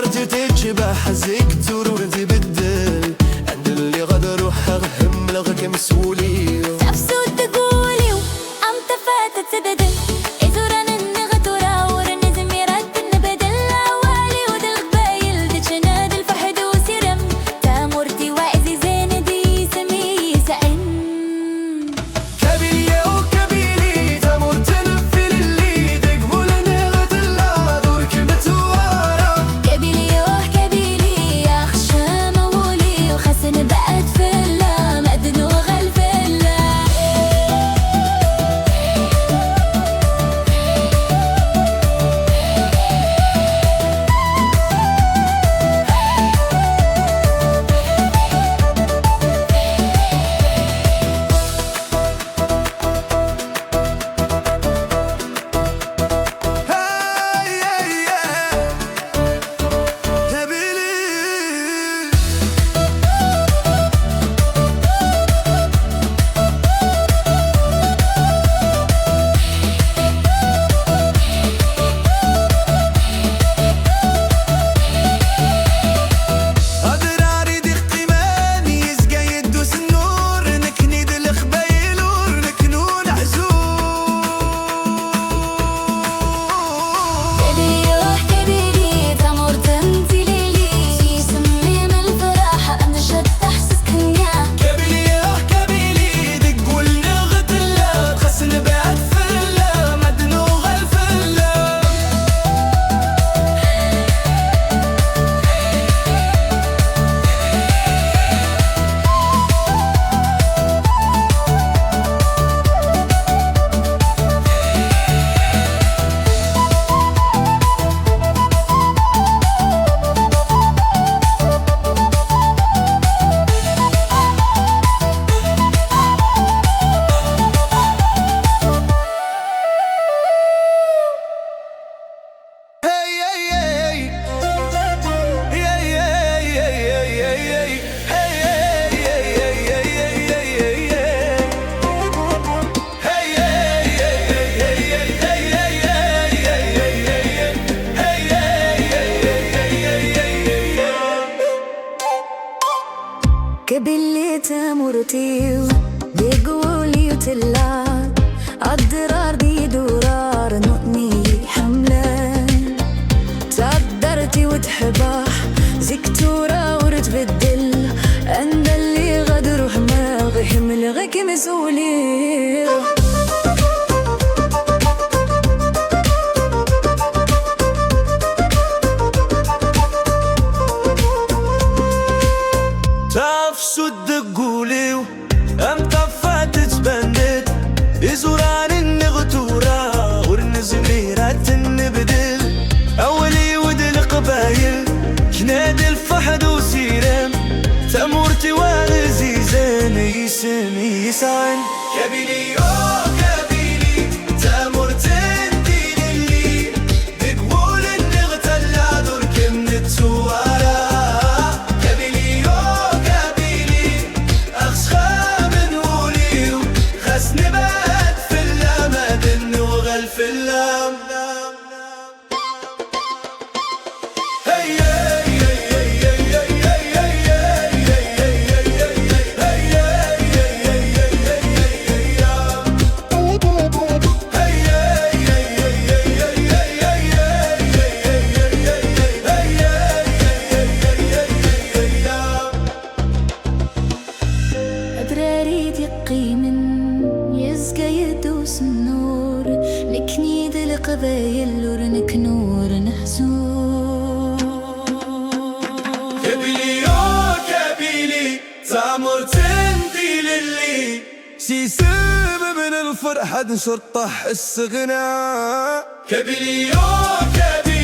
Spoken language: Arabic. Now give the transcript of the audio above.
درت تشبح زكتور وردي بدل عند اللي غدا روح غهم لغك مسؤولي نفسو تقولي أم تفاتت تبدل إزوران النغتورا ورن زميرات النبدل أوالي ودل قبايل دجناد الفحد وسرم تامورتي وعزي زين دي سمي سأن كبيلي وكبيلي تامور تنفل اللي دقبول نغت الله دورك متوارا كبيلي وكبيلي أخشى مولي وخسن بقت فلا مأذن وغلف كبلي تامورتي بقولي وتلات الضرار دي درار نؤني حملان تعذرتي وتحباح زكتورة ورتبدل عند اللي غدر حماغي حمل غيك مسؤولي تفسد دقولي أم تفات تبندت إزوران النغتورة ورنز ميرات النبدل أولي ودل قبايل جناد الفحد وسيرم تأمورتي وغزي زين يسمي يسعن كبيلي كبيلي تأمورتي للي بقول النغتلا دورك من التوارا نبات في اللام دن وغل في اللام أبراري دقي من يزقى يدوس النور نكنيد القبايل ورنك نور نحزور كبيلي كبيلي تامر تنتي للي سيسيب من الفرحة نشطح السغنى كبيلي كبيلي